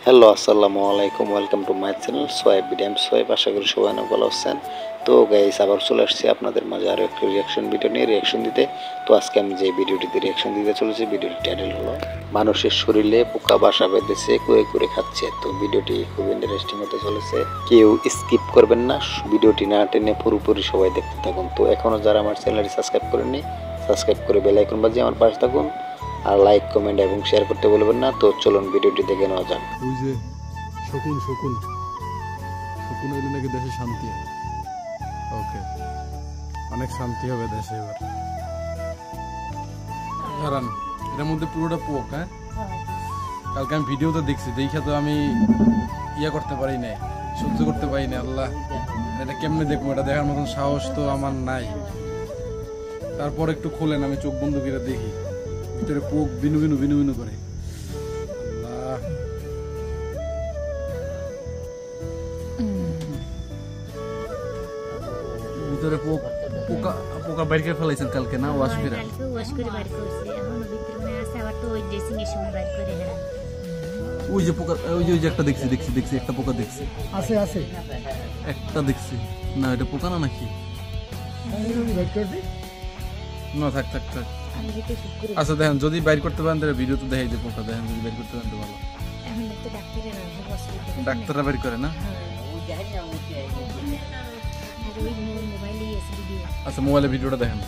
Hello আসসালামু আলাইকুম, welcome to my channel Shoaib video. Shoaib, আশা করি সবাই অনেক ভালো আছেন। তো গাইস, আবার চলে আসছি আপনাদের মাঝে আরও একটি রিয়াকশন ভিডিও নিয়ে রিয়াকশন দিতে। তো আজকে আমি যে ভিডিওটিতে রিয়াকশন দিতে চলেছি, ভিডিওটির টাইটেল হলো মানুষের শরীরে পোকা বাসা বেঁধেছে, কুয়ে করে খাচ্ছে। তো ভিডিওটি খুব ইন্টারেস্টিং হতে চলেছে, কেউ স্কিপ করবেন না, ভিডিওটি না টেনে পুরোপুরি সবাই দেখতে থাকুন। তো এখনও যারা আমার চ্যানেলটি সাবস্ক্রাইব করেননি, সাবস্ক্রাইব করে বেল আইকন বাজিয়ে আমার পাশে থাকুন, আর লাইক, কমেন্ট এবং শেয়ার করতে বলবেন না। তো চলুন ভিডিওটি দেখে নেওয়া যাক। ওই যে শকুন শকুন শকুন হইলে নাকি দেশে শান্তি হয়। ওকে, অনেক শান্তি হবে দেশে এবার। হারান এটার মধ্যে পুরোটা পোক। হ্যাঁ, কালকে আমি ভিডিওতে দেখছি, দেখা তো আমি ইয়া করতে পারি না, সহ্য করতে পারি না। আল্লাহ, এটা কেমনে দেখবো? এটা দেখার মতন সাহস তো আমার নাই। তারপর একটু খোলেন, আমি চোখ বন্ধ করে দেখি, ভিতরে পোক বিনু বিনু বিনু বিনু করে। আল্লাহ, ভিতরে পোকা পোকা বাইর করে ফেলাইছেন কালকে না? ওয়াশ করে বাইর করছে, এখন ভিতরে মনে আছে আবার তো ওই ড্রেসিং এর সময় বাইর করে। হ্যাঁ, ওই যে পোকা, ওই যে একটা দেখছি দেখছি দেখছি একটা পোকা দেখছি, আছে আছে একটা দেখছি। না, এটা পোকা না নাকি? বাইর করবি না, থাক থাক থাক। আমি যেতে শুট করে আচ্ছা দেখেন, যদি বাইর করতে পারেন তাহলে ভিডিও তো দেখাই যে পোকা। দেখেন, যদি বাইর করতে পারেন তো ভালো। এখন তো ডাক্তারের অবস্থা, ডাক্তাররা বাইর করে না? মোবাইলেই আছে ভিডিও। আচ্ছা, মোবাইলে ভিডিওটা দেখেন।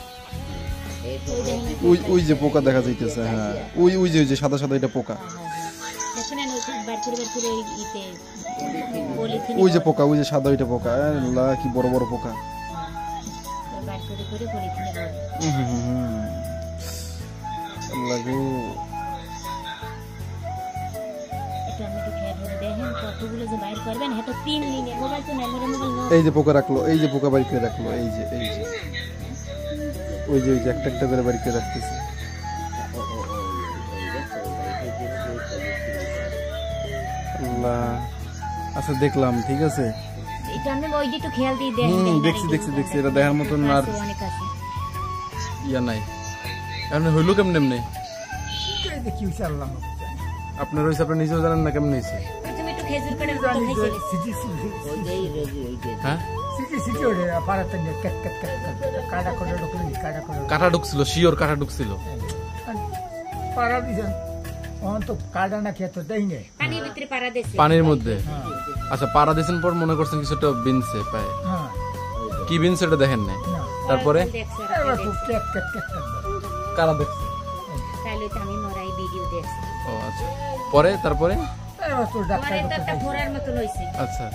ওই ওই যে পোকা দেখা যাইতেছে। হ্যাঁ, ওই ওই যে সাদা সাদা এটা পোকা। দেখেন বাইর করে ইতে পলিথিন ওই যে পোকা, ওই যে সাদা ওইটা পোকা। আল্লাহ, কি বড় বড় পোকা। বাইর করে পলিথিনে ভরে। আল্লাহ গো, এটা আমি তো খেয়াল করে দেখেন কতগুলো যে বাইর করবেন। হ্যাঁ, তো 3 মিনিট মোবাইল তো নাই, মোবাইল এই যে পোকা রাখলো, এই যে পোকা বাইর করে রাখলো, এই যে ওই যে একটা একটা করে বাইর করে রাখতেছে। আল্লাহ, আচ্ছা দেখলাম, ঠিক আছে। এটা আমি ওই দিকে খেয়াল দিয়ে দেখেন। দেখছি এটা দেখার মতন আর অনেক আছে। ইয়া নাই। এমনি হইলো কেমনে? এমনি কি হয়েছে আল্লাহ আপনার হয়েছে, আপনি নিজেও জানেন না কেমন হয়েছে। তুমি একটু খেজুর করে খাইছিলে। হ্যাঁ, কাটা ঢুকছিল, শিওর কাটা ঢুকছিল। পানির মধ্যে। আচ্ছা, পাড়া দিয়েছেন পর মনে করছেন কিছুটা বিনছে পায়ে। কি বিনছে এটা দেখেন নাই? তারপরে কারা দেখছে? ও আচ্ছা, পরে তারপরে আচ্ছা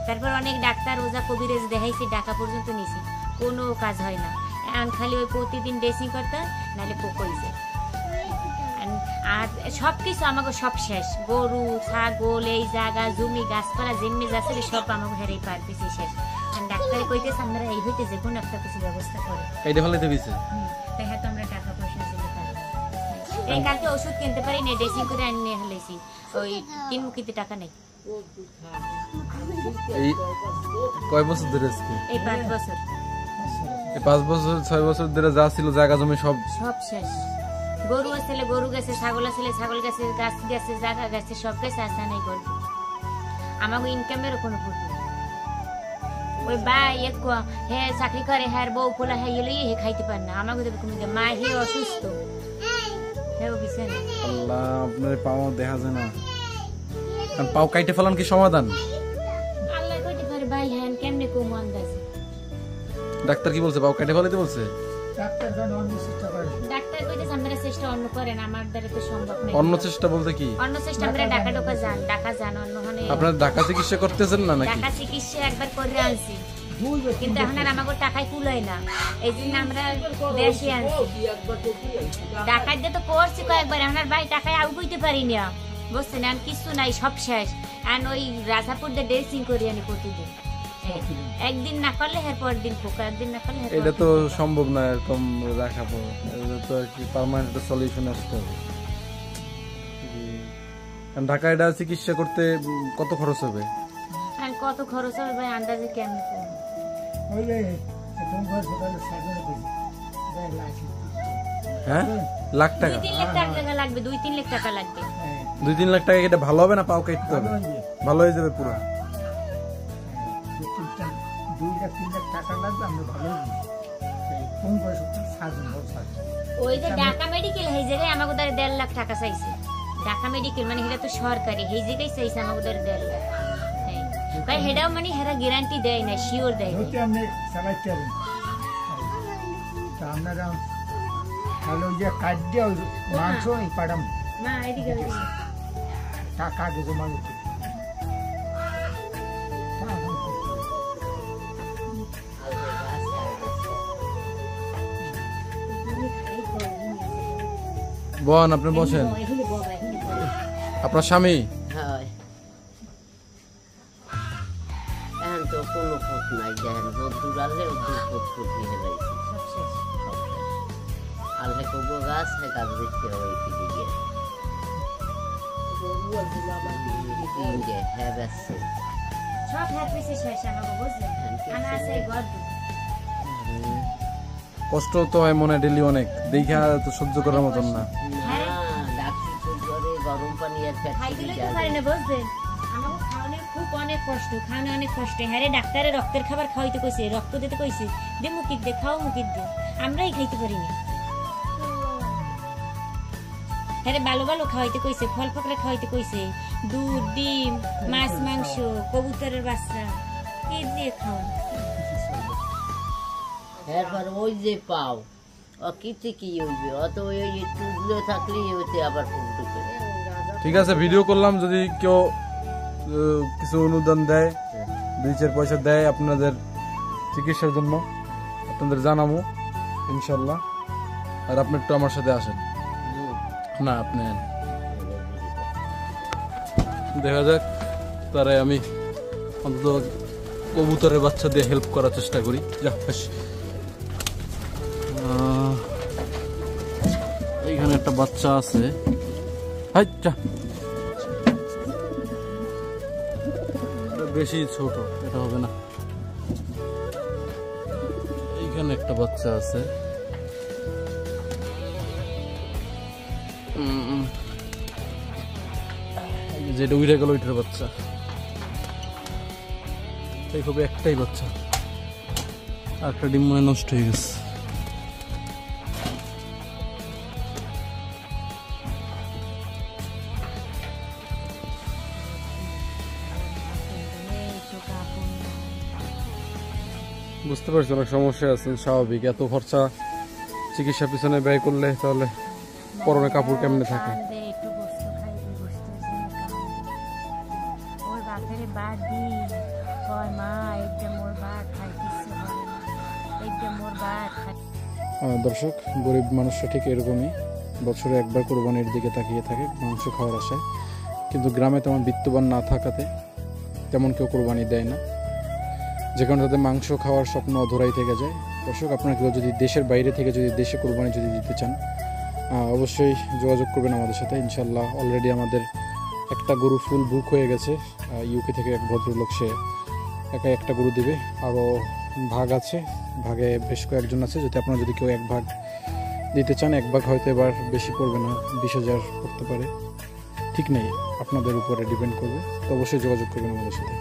তারপর অনেক ডাক্তার ওজা কবিরাজ দেখাইছি, ঢাকা পর্যন্ত নিছি, কোনো কাজ হয় না। এখন খালি ওই প্রতিদিন ড্রেসিং করতে, নাহলে পোক হয়েছে। আর সবকিছু আমাকে সব শেষ, গরু ছাগল, এই জায়গা জমি গাছপালা যেমনি যাচ্ছে সব আমাকে হেরেই পার পিছিয়ে শেষ। ডাক্তার কইতেছে আমরা এই হইতে যে কোনো একটা কিছু ব্যবস্থা করে এইটা ফেলাইতে দিছে। তাই হয়তো আমরা টাকা পয়সা দিতে পারি। এই কালকে ওষুধ কিনতে পারি না, ড্রেসিং করে আনি নিয়ে হলেছি, ওই 3 মুখিতে টাকা নেই। এই কয় বছর ধরে আজকে? এই 5 বছর। এই 5 বছর 6 বছর ধরে যা ছিল জায়গা জমি সব শেষ। গরু আসলে গরু গেছে, ছাগল আসলে ছাগল গেছে, গাছ গেছে, জায়গা গেছে, সব গেছে। আসা নাই গল্প, আমাকে ইনকামের কোনো ভুল নেই। ওই ভাই এক হে চাকরি করে, হ্যাঁ বউ পোলা হ্যাঁ এলে হে খাইতে পারে না, আমাকে দেবে কমে মা হে অসুস্থ, হ্যাঁ বিছানা। আল্লাহ, আপনার পাও দেখা যায় না। পাও কাইটে ফেলান কি সমাধান? আল্লাহ কইতে পারে ভাই, হ্যাঁ কেমনে কম আন্দাজ। ডাক্তার কি বলছে? পাও কাইটে ফেলাইতে বলছে? ডাক্তার কইতেছে আমরা চেষ্টা অন্য করেন, আমার দ্বারা তো সম্ভব না। অন্য চেষ্টা বলতে কি? অন্য চেষ্টা আমরা ঢাকা যান অন্য মানে আপনারা ঢাকা চিকিৎসা করতেছেন না নাকি? ঢাকা চিকিৎসা একবার করে আনছি, কিন্তু এখন আর আমাকে টাকায় কুলায় না, এই জন্য আমরা দেশে আনছি। ঢাকায় দিয়ে তো করছি কয়েকবার, এখন আর ভাই টাকায় আউ কইতে পারি না, বুঝছেন? আর কিছু নাই, সব শেষ। আর ওই রাজাপুর দিয়ে ড্রেসিং করি আনি প্রতিদিন, একদিন না করলে এর পর দিন পোকা, একদিন না করলে। এটা তো সম্ভব না এরকম রাখাবো, এটা তো কি পার্মানেন্ট সলিউশন আসতে হবে। ঢাকা এটা চিকিৎসা করতে কত খরচ হবে? কত খরচ হবে ভাই আন্দাজে কেমন? হ্যাঁ লাখ টাকা 2-3 লাখ টাকা লাগবে, 2-3 লাখ টাকা লাগবে। 2-3 লাখ টাকা এটা ভালো হবে না পাও কাটতে হবে? ভালো হয়ে যাবে পুরো। 2-3 লাখ টাকা লাগবে, আমরা ভালো কোন বয়স সার্জন বলছে ওই যে ঢাকা মেডিকেল এই জায়গায় আমাকে ধরে 1.5 লাখ টাকা চাইছে। ঢাকা মেডিকেল মানে এটা তো সরকারি, এই জায়গায় চাইছে আমাকে ধরে 1.5 লাখ। ভাই হেডাও মানে হেরা গ্যারান্টি দেয় না, শিওর দেয় না। ওইটা আপনি চালাইতে পারেন। তা আপনারা তাহলে ওই যে কাজ দিয়ে মাংস এই পাড়াম না এদিকে টাকা আগে জমা করতে বোন আপনি বসেন। আপনার স্বামী হয় এখন তো কোনো পথ নাই, দেখেন রোদ্দুর আনলে পথ ফুটি হেলাইছি, আনলে কবো গাছ গাছ দেখতে হবে ফিরে গিয়ে হ্যাঁ ব্যস্ত সব হ্যাপিসে শেষ আমাকে বুঝলেন। আনা আছে ঘর কষ্ট তো হয় মনে ডেলি অনেক, দেখা তো সহ্য করার মতন না। ডাক্তার করে গরম পানি আর খাইতে লইতে পারি না বুঝলেন। আমাকে খাওয়ানোর খুব অনেক কষ্ট, খাওয়ানো অনেক কষ্ট। হ্যাঁ রে ডাক্তারে রক্তের খাবার খাওয়াইতে কইছে, রক্ত দিতে কইছে, দে মুখিক দে, খাও মুখিক দে, আমরাই খাইতে পারি না। হ্যাঁ রে ভালো ভালো খাওয়াইতে কইছে, ফল ফকরা খাওয়াইতে কইছে, দুধ ডিম মাছ মাংস কবুতরের বাচ্চা কি দিয়ে খাও। এরপর ওই যে পাও ও কিতে কি হইবে, অত ওই টুকলো থাকলেই হইতে আবার ফুটু করে। ঠিক আছে ভিডিও করলাম, যদি কেউ কিছু অনুদান দেয়, 2-4 পয়সা দেয় আপনাদের চিকিৎসার জন্য আপনাদের জানাবো ইনশাল্লাহ। আর আপনি একটু আমার সাথে আসেন না, আপনি দেখা যাক, তারে আমি অন্তত কবুতরের বাচ্চা দিয়ে হেল্প করার চেষ্টা করি। যা এইখানে একটা বাচ্চা আছে, বেশি ছোট এটা হবে না। এইখানে একটা বাচ্চা আছে, যেটা উড়ে গেল ওইটার বাচ্চা। এই খুব একটাই বাচ্চা, আর একটা ডিম মনে নষ্ট হয়ে গেছে। বুঝতে পারছি অনেক সমস্যা আছে, স্বাভাবিক। এত খরচা চিকিৎসা পিছনে ব্যয় করলে তাহলে পরনে কাপড় কেমনে থাকে। দর্শক, গরিব মানুষরা ঠিক এরকমই, বছরে একবার কোরবানির দিকে তাকিয়ে থাকে মাংস খাওয়ার আশায়। কিন্তু গ্রামে তেমন বিত্তবান না থাকাতে তেমন কেউ কোরবানি দেয় না, যে কারণে তাদের মাংস খাওয়ার স্বপ্ন অধরাই থেকে যায়। দর্শক, আপনারা কেউ যদি দেশের বাইরে থেকে যদি দেশে কোরবানি যদি দিতে চান, অবশ্যই যোগাযোগ করবেন আমাদের সাথে ইনশাল্লাহ। অলরেডি আমাদের একটা গরু ফুল বুক হয়ে গেছে, ইউকে থেকে এক ভদ্রলোক, সে একা একটা গরু দেবে। আরও ভাগ আছে, ভাগে বেশ কয়েকজন আছে। যদি আপনারা যদি কেউ এক ভাগ দিতে চান, এক ভাগ হয়তো এবার বেশি পড়বে না, 20,000 পড়তে পারে, ঠিক নেই, আপনাদের উপরে ডিপেন্ড করবে। তো অবশ্যই যোগাযোগ করবেন আমাদের সাথে।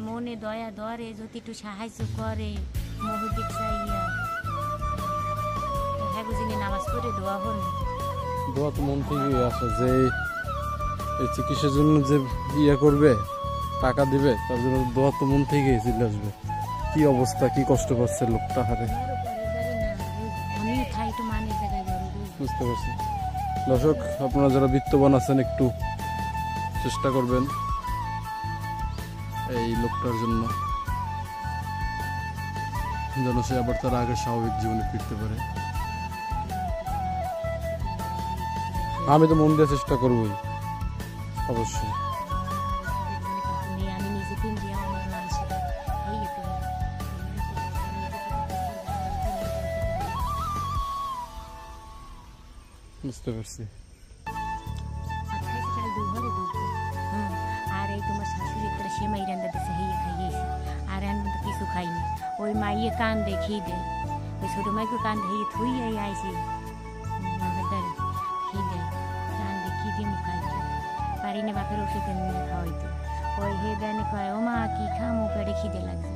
মনে দয়া ধরে, যদি একটু সাহায্য করে মহদিক চাইয়া, হ্যাঁ বুঝিনি নামাজ পড়ে দোয়া হল। দোয়া তো মন থেকেই আসে, যে এই চিকিৎসার জন্য যে করবে, টাকা দিবে, তার জন্য দোয়া তো মন থেকেই চলে আসবে। কি অবস্থা, কি কষ্ট পাচ্ছে লোকটা, হারে বুঝতে পারছি। দর্শক, আপনারা যারা বিত্তবান আছেন একটু চেষ্টা করবেন এই লোকটার জন্য, যেন সে আবার তার আগের স্বাভাবিক জীবনে ফিরতে পারে। আমি তো মন দিয়ে চেষ্টা করবোই অবশ্যই। বুঝতে পারছি। আর এই তোমার শাশুড়ি করে সেমাই রান্না দিছে, হেয়ে খাইয়েছি, আর কিছু খাইনি ওই মাইয়ে কান দেখি দে ওই ছোটো মাইকে কান দেখি থুই আইসি খিদে কান দেখি দিয়ে মুখ খাইতে পারি না বাপের ওষুধ এনে খাওয়াইতে ওই হে দেন কয় ও মা কি খামো পেটে খিদে লাগছে